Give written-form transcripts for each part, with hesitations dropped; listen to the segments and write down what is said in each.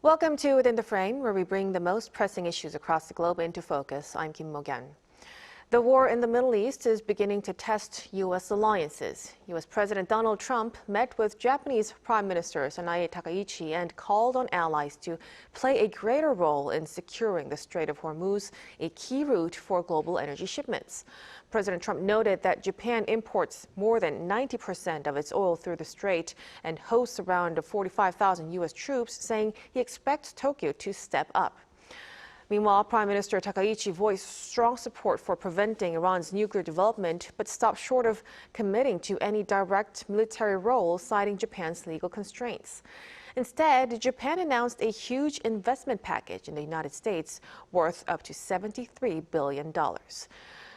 Welcome to Within the Frame, where we bring the most pressing issues across the globe into focus. I'm Kim Mok-yeon. The war in the Middle East is beginning to test U.S. alliances. U.S. President Donald Trump met with Japanese Prime Minister Sanae Takaichi and called on allies to play a greater role in securing the Strait of Hormuz, a key route for global energy shipments. President Trump noted that Japan imports more than 90% of its oil through the strait and hosts around 45,000 U.S. troops, saying he expects Tokyo to step up. Meanwhile, Prime Minister Takaichi voiced strong support for preventing Iran's nuclear development, but stopped short of committing to any direct military role, citing Japan's legal constraints. Instead, Japan announced a huge investment package in the United States worth up to $73 billion.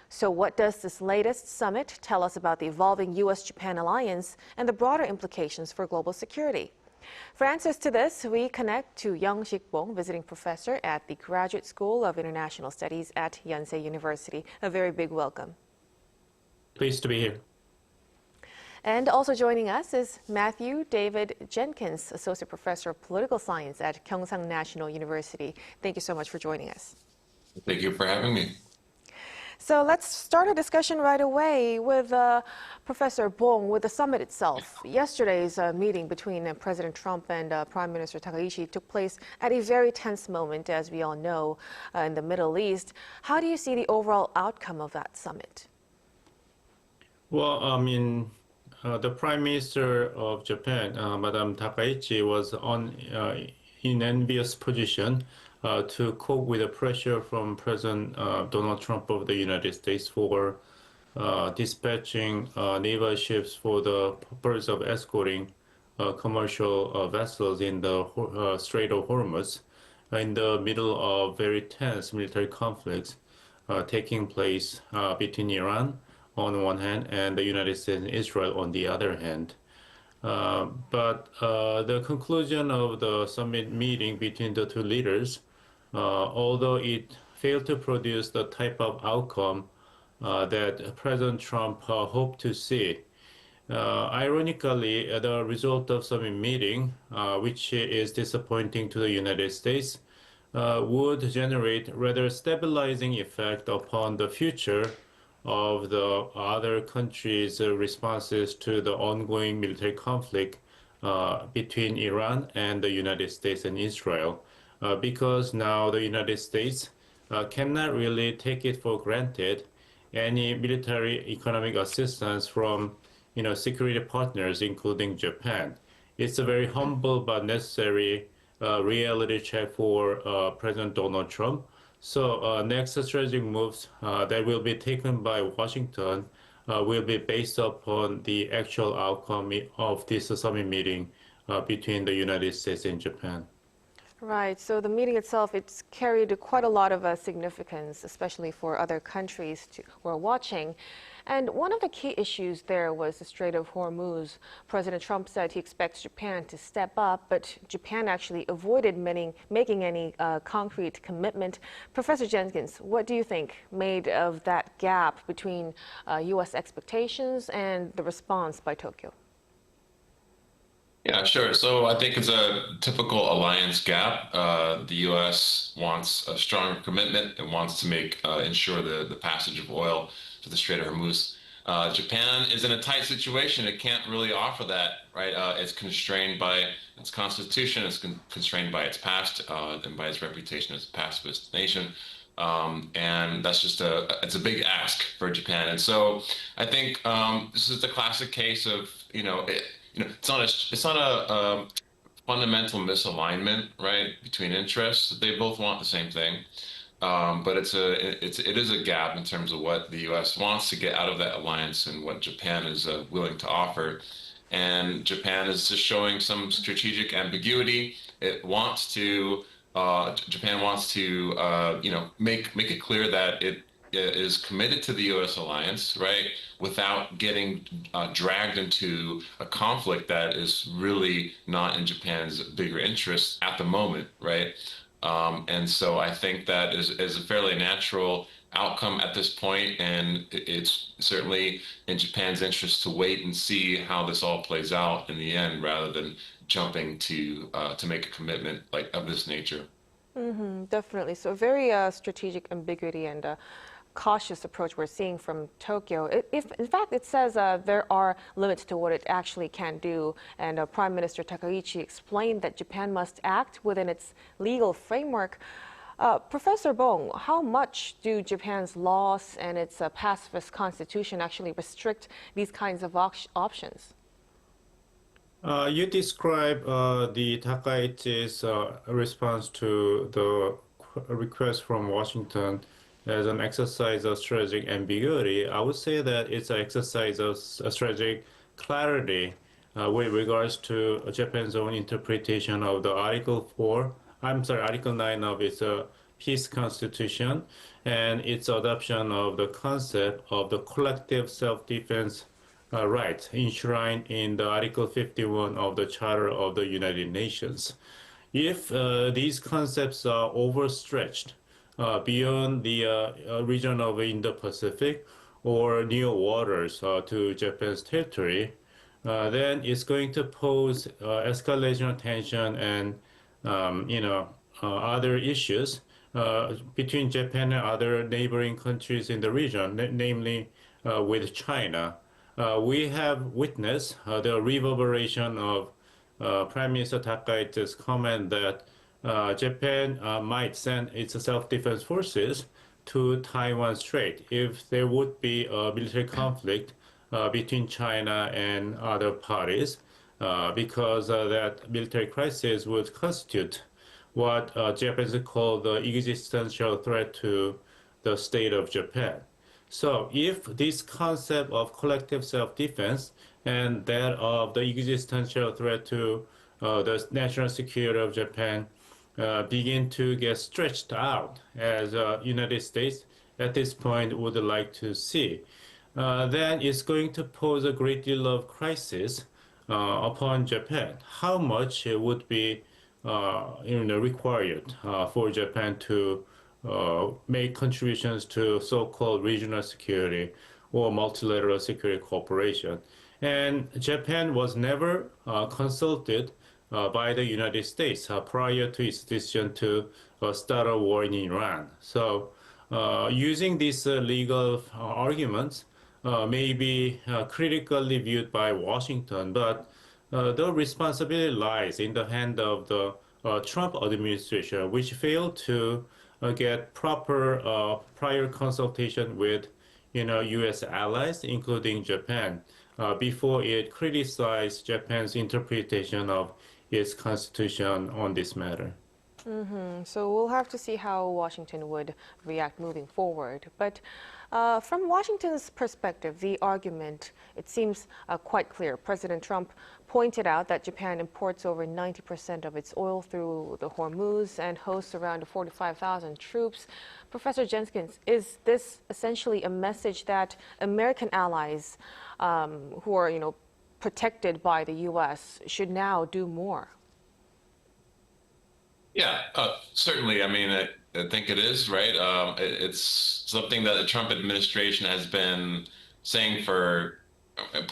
So what does this latest summit tell us about the evolving U.S.-Japan alliance and the broader implications for global security? For answers to this, we connect to Young-sik Bong, visiting professor at the Graduate School of International Studies at Yonsei University. A very big welcome. Pleased to be here. And also joining us is Matthew David Jenkins, Associate Professor of Political Science at Gyeongsang National University. Thank you so much for joining us. Thank you for having me. So let's start a discussion right away with Professor Bong, with the summit itself. Yesterday's meeting between President Trump and Prime Minister Takaichi took place at a very tense moment, as we all know, in the Middle East. How do you see the overall outcome of that summit? Well, the Prime Minister of Japan, Madame Takaichi, was in envious position to cope with the pressure from President Donald Trump of the United States for dispatching naval ships for the purpose of escorting commercial vessels in the Strait of Hormuz in the middle of very tense military conflicts taking place between Iran on one hand and the United States and Israel on the other hand. But the conclusion of the summit meeting between the two leaders, although it failed to produce the type of outcome that President Trump hoped to see. Ironically, the result of summit meeting, which is disappointing to the United States, would generate rather stabilizing effect upon the future of the other countries' responses to the ongoing military conflict between Iran and the United States and Israel, because now the United States cannot really take it for granted any military economic assistance from security partners, including Japan. It's a very humble but necessary reality check for President Donald Trump. So next strategic moves that will be taken by Washington will be based upon the actual outcome of this summit meeting between the United States and Japan. Right. So the meeting itself, it's carried quite a lot of significance, especially for other countries who are watching. And one of the key issues there was the Strait of Hormuz. President Trump said he expects Japan to step up, but Japan actually avoided making any concrete commitment. Professor Jenkins, what do you think made of that gap between U.S. expectations and the response by Tokyo? Yeah, sure. So I think it's a typical alliance gap. The U.S. wants a stronger commitment and wants to ensure the passage of oil to the Strait of Hormuz. Japan is in a tight situation. It can't really offer that, right? It's constrained by its constitution. It's constrained by its past and by its reputation as a pacifist nation. And that's just it's a big ask for Japan. And so I think this is the classic case of, it's not a fundamental misalignment, right, between interests. They both want the same thing, but it is a gap in terms of what the U.S. wants to get out of that alliance and what Japan is willing to offer. And Japan is just showing some strategic ambiguity. Japan wants to, make it clear that it is committed to the U.S. alliance, right, without getting dragged into a conflict that is really not in Japan's bigger interest at the moment, right? And so I think that is a fairly natural outcome at this point, and it's certainly in Japan's interest to wait and see how this all plays out in the end, rather than jumping to make a commitment like of this nature. Definitely. So, very strategic ambiguity and cautious approach we're seeing from Tokyo. If, in fact, it says there are limits to what it actually can do, and Prime Minister Takaichi explained that Japan must act within its legal framework. Professor Bong, how much do Japan's laws and its pacifist constitution actually restrict these kinds of options? You describe the Takaichi's response to the request from Washington as an exercise of strategic ambiguity. I would say that it's an exercise of strategic clarity with regards to Japan's own interpretation of the Article 9 of its peace constitution and its adoption of the concept of the collective self-defense rights enshrined in the Article 51 of the Charter of the United Nations. If these concepts are overstretched beyond the region of Indo-Pacific or near waters to Japan's territory, then it's going to pose escalation of tension and other issues between Japan and other neighboring countries in the region, namely with China. We have witnessed the reverberation of Prime Minister Takaichi's comment that Japan might send its self-defense forces to Taiwan Strait if there would be a military conflict between China and other parties, because that military crisis would constitute what Japanese call the existential threat to the state of Japan. So if this concept of collective self-defense and that of the existential threat to the national security of Japan begin to get stretched out, as United States at this point would like to see, then it's going to pose a great deal of crisis upon Japan. How much it would be required for Japan to make contributions to so-called regional security or multilateral security cooperation. And Japan was never consulted by the United States prior to its decision to start a war in Iran. So using these legal arguments may be critically viewed by Washington, but the responsibility lies in the hand of the Trump administration, which failed to get proper prior consultation with U.S. allies, including Japan, before it criticized Japan's interpretation of its constitution on this matter. So we'll have to see how Washington would react moving forward. But from Washington's perspective, the argument, it seems quite clear. President Trump pointed out that Japan imports over 90% of its oil through the Hormuz and hosts around 45,000 troops. Professor Jenkins, is this essentially a message that American allies who are, protected by the U.S. should now do more? Yeah, certainly. I mean, I think it is, right? It's something that the Trump administration has been saying for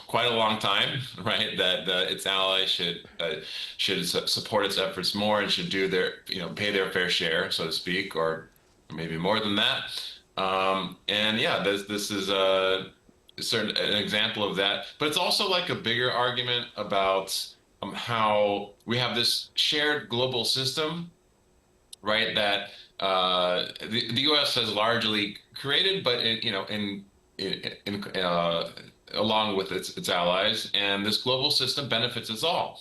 quite a long time, right? That its allies should support its efforts more and should do their, pay their fair share, so to speak, or maybe more than that. And yeah, this is an example of that. But it's also like a bigger argument about how we have this shared global system, right? That the U.S. has largely created, but along with its allies, and this global system benefits us all.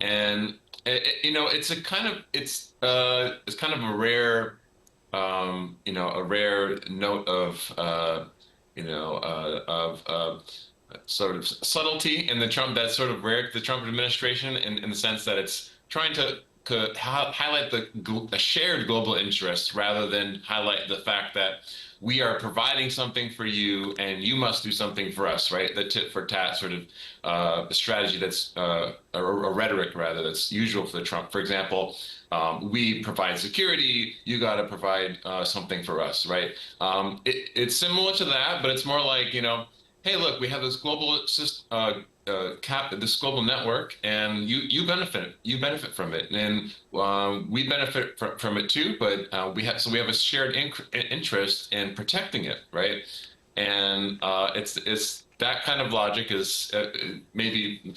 And it's kind of a rare, a rare note of sort of subtlety in the Trump, that's sort of rare to the Trump administration in the sense that it's trying to highlight the shared global interest rather than highlight the fact that we are providing something for you and you must do something for us, right? The tit for tat sort of strategy that's a rhetoric rather that's usual for the Trump. For example, we provide security, you got to provide something for us, right? It's similar to that, but it's more like, hey, look, we have this global this global network, and you benefit from it, and we benefit from it too. But we have a shared interest in protecting it, right? And it's that kind of logic is maybe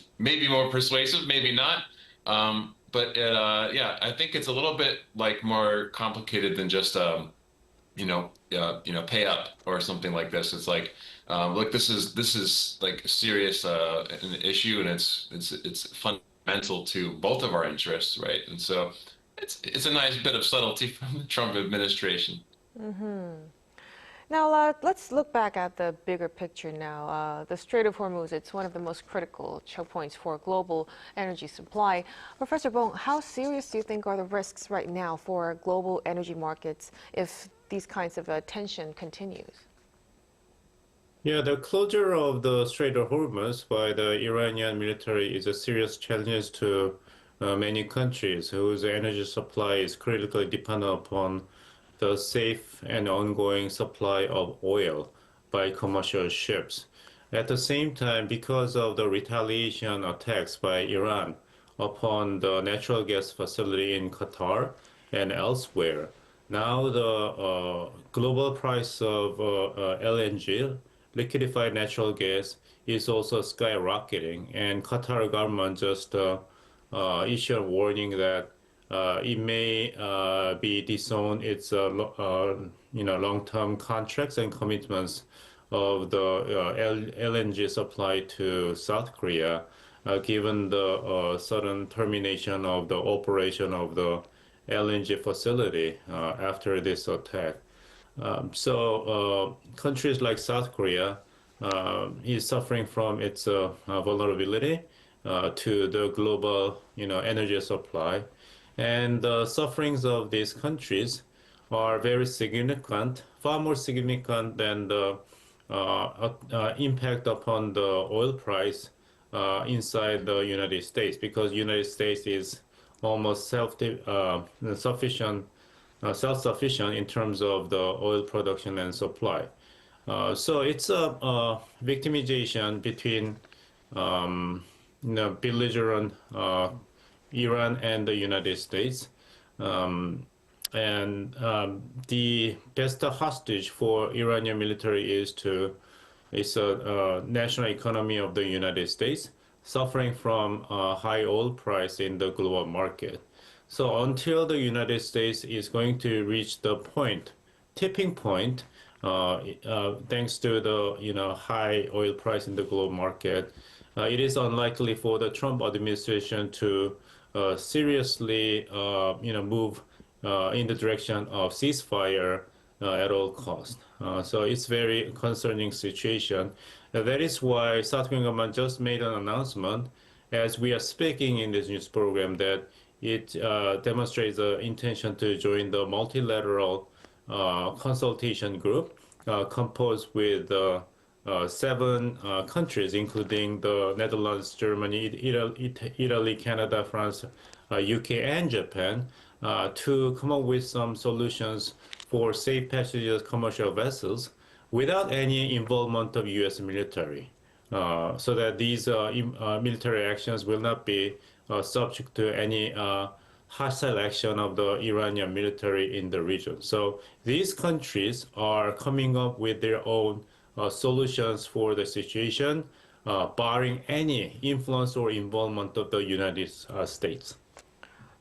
more persuasive, maybe not. But yeah, I think it's a little bit like more complicated than just pay up or something like this. It's like, look, this is like a serious an issue, and it's fundamental to both of our interests, right? And so it's a nice bit of subtlety from the Trump administration. Now, let's look back at the bigger picture now. The Strait of Hormuz, it's one of the most critical choke points for global energy supply. Professor Bong, how serious do you think are the risks right now for global energy markets if these kinds of tension continues? Yeah, the closure of the Strait of Hormuz by the Iranian military is a serious challenge to many countries whose energy supply is critically dependent upon the safe and ongoing supply of oil by commercial ships. At the same time, because of the retaliation attacks by Iran upon the natural gas facility in Qatar and elsewhere, now the global price of LNG, liquefied natural gas, is also skyrocketing, and Qatar government just issued a warning that it may be disown its long-term contracts and commitments of the LNG supply to South Korea, given the sudden termination of the operation of the LNG facility after this attack. So countries like South Korea is suffering from its vulnerability to the global, energy supply. And the sufferings of these countries are very significant, far more significant than the impact upon the oil price inside the United States, because United States is almost self-sufficient in terms of the oil production and supply. So it's a victimization between belligerent Iran and the United States. The best hostage for Iranian military is a national economy of the United States suffering from a high oil price in the global market. So until the United States is going to reach the tipping point, thanks to the high oil price in the global market, it is unlikely for the Trump administration to seriously, move in the direction of ceasefire at all costs. So it's very concerning situation. That is why South Korean government just made an announcement as we are speaking in this news program that it demonstrates the intention to join the multilateral consultation group composed with 7 countries, including the Netherlands, Germany, Italy, Canada, France, UK, and Japan, to come up with some solutions for safe passage of commercial vessels without any involvement of U.S. military, so that these military actions will not be subject to any hostile action of the Iranian military in the region. So these countries are coming up with their own solutions for the situation, barring any influence or involvement of the United States.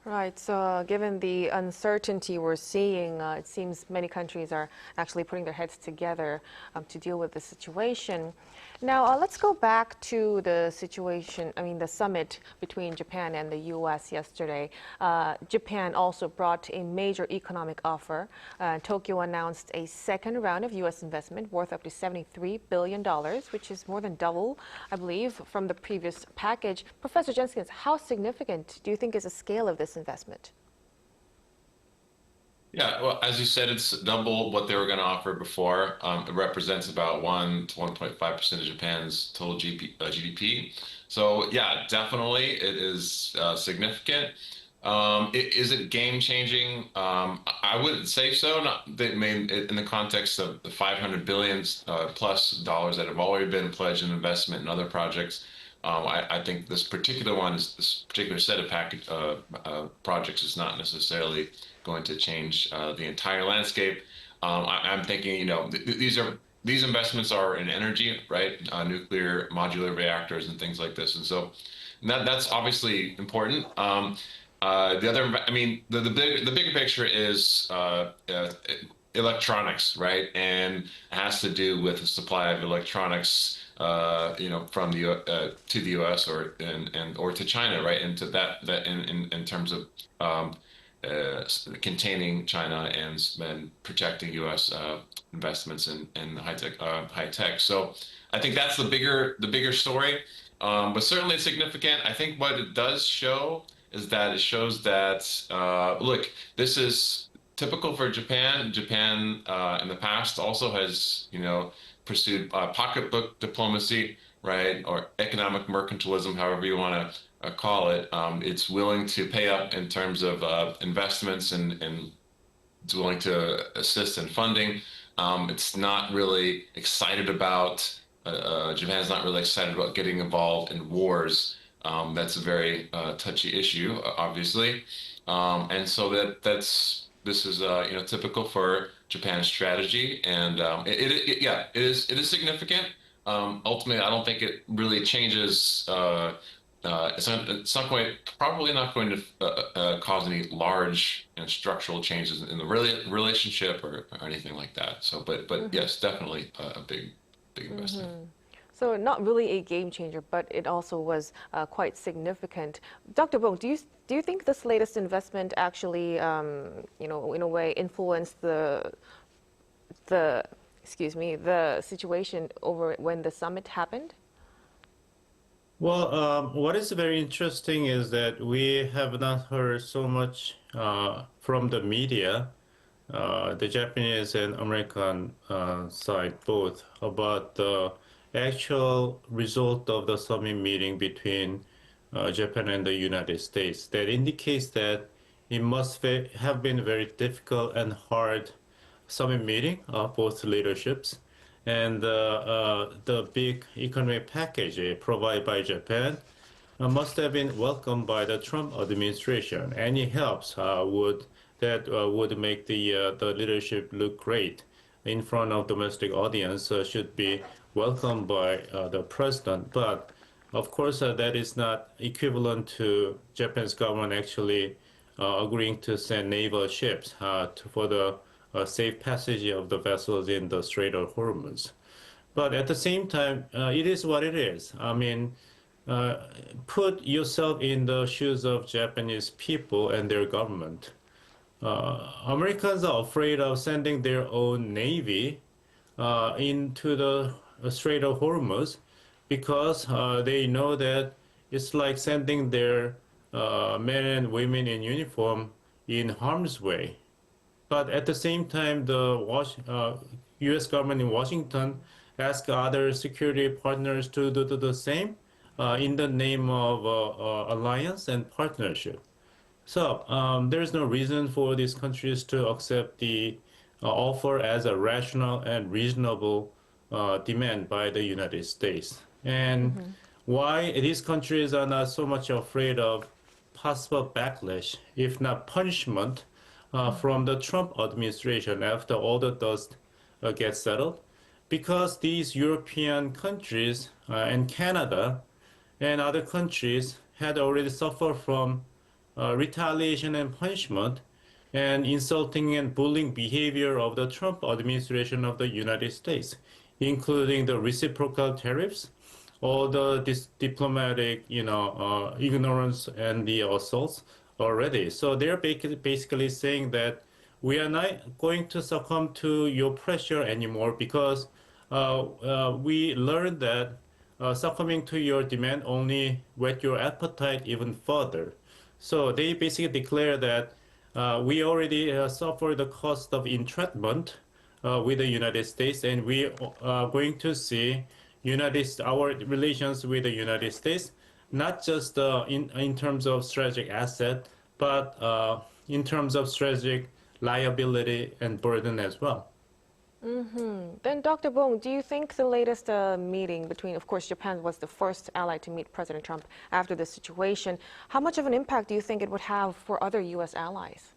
Right. So given the uncertainty we're seeing, it seems many countries are actually putting their heads together to deal with the situation. Now, let's go back to the situation, the summit between Japan and the U.S. yesterday. Japan also brought a major economic offer. Tokyo announced a second round of U.S. investment worth up to $73 billion, which is more than double, I believe, from the previous package. Professor Jenskins, how significant do you think is the scale of this investment? Yeah, well, as you said, it's double what they were going to offer before. It represents about 1 to 1.5% of Japan's total GDP. So yeah, definitely it is significant. Is it game changing? I wouldn't say so. In the context of the 500 billion plus dollars that have already been pledged in investment in other projects, I think this particular set of projects is not necessarily going to change the entire landscape. I'm thinking, these investments are in energy, right? Nuclear modular reactors and things like this, and so that's obviously important. The bigger picture is electronics, right? And it has to do with the supply of electronics, from to the U.S. or to China, right? And to that in terms of containing China and protecting U.S. investments in high tech. So I think that's the bigger story, but certainly significant. I think what it does show is that it shows that look, this is typical for Japan. Japan in the past also has pursued pocketbook diplomacy, right, or economic mercantilism, however you want to call it. It's willing to pay up in terms of investments and it's willing to assist in funding. It's not really excited about, Japan's not really excited about getting involved in wars. That's a very touchy issue, obviously. And so this is typical for Japan's strategy, and it is significant. Ultimately, I don't think it really changes. It's probably not going to cause any large structural changes in the relationship or anything like that. So, but yes, definitely a big investment. So not really a game changer, but it also was quite significant. Dr. Bong, do you think this latest investment actually, in a way, influenced the situation over when the summit happened? Well, what is very interesting is that we have not heard so much from the media, the Japanese and American side both, about the actual result of the summit meeting between Japan and the United States. That indicates that it must have been a very difficult and hard summit meeting of both leaderships. And the big economic package provided by Japan must have been welcomed by the Trump administration. Any helps would make the leadership look great in front of domestic audience should be welcomed by the president. But of course, that is not equivalent to Japan's government actually agreeing to send naval ships for the safe passage of the vessels in the Strait of Hormuz. But at the same time, it is what it is. I mean, put yourself in the shoes of Japanese people and their government. Americans are afraid of sending their own navy into the Strait of Hormuz because they know that it's like sending their men and women in uniform in harm's way. But at the same time, the U.S. government in Washington asked other security partners to do the same in the name of alliance and partnership. So there's no reason for these countries to accept the offer as a rational and reasonable demand by the United States. And why these countries are not so much afraid of possible backlash, if not punishment, from the Trump administration after all the dust gets settled? Because these European countries and Canada and other countries had already suffered from retaliation and punishment and insulting and bullying behavior of the Trump administration of the United States, including the reciprocal tariffs, all the diplomatic, ignorance and the assaults already. So they're basically saying that we are not going to succumb to your pressure anymore because we learned that succumbing to your demand only whet your appetite even further. So they basically declare that we already suffered the cost of entrapment with the United States, and we are going to see our relations with the United States, not just in terms of strategic asset, but in terms of strategic liability and burden as well. Then, Dr. Bong, do you think the latest meeting between, of course, Japan was the first ally to meet President Trump after this situation, how much of an impact do you think it would have for other U.S. allies?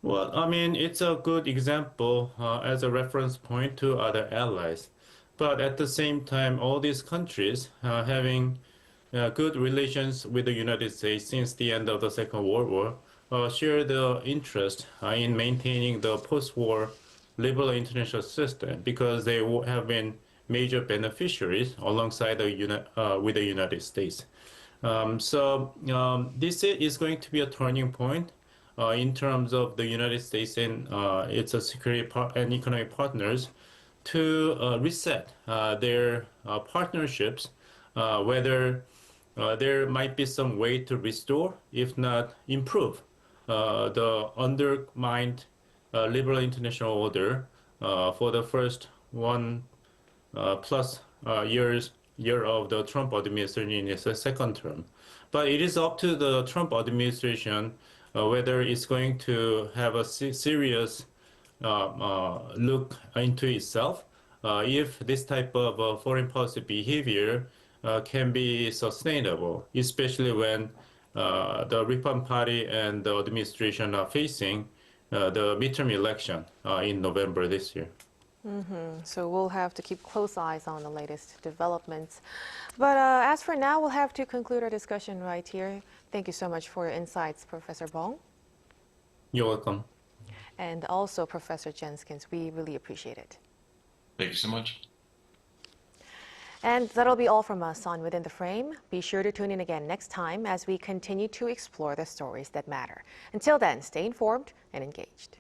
Well, I mean, it's a good example as a reference point to other allies. But at the same time, all these countries having good relations with the United States since the end of the Second World War share the interest in maintaining the post-war liberal international system because they have been major beneficiaries alongside with the United States. This is going to be a turning point in terms of the United States and its security and economic partners to reset their partnerships, whether there might be some way to restore, if not improve, the undermined liberal international order for the first plus year of the Trump administration in its second term. But it is up to the Trump administration whether it's going to have a serious look into itself if this type of foreign policy behavior can be sustainable, especially when the Republican Party and the administration are facing the midterm election in November this year. So we'll have to keep close eyes on the latest developments. But as for now, we'll have to conclude our discussion right here. Thank you so much for your insights, Professor Bong. You're welcome. And also Professor Jenskins. We really appreciate it. Thank you so much. And that'll be all from us on Within the Frame. Be sure to tune in again next time as we continue to explore the stories that matter. Until then, stay informed and engaged.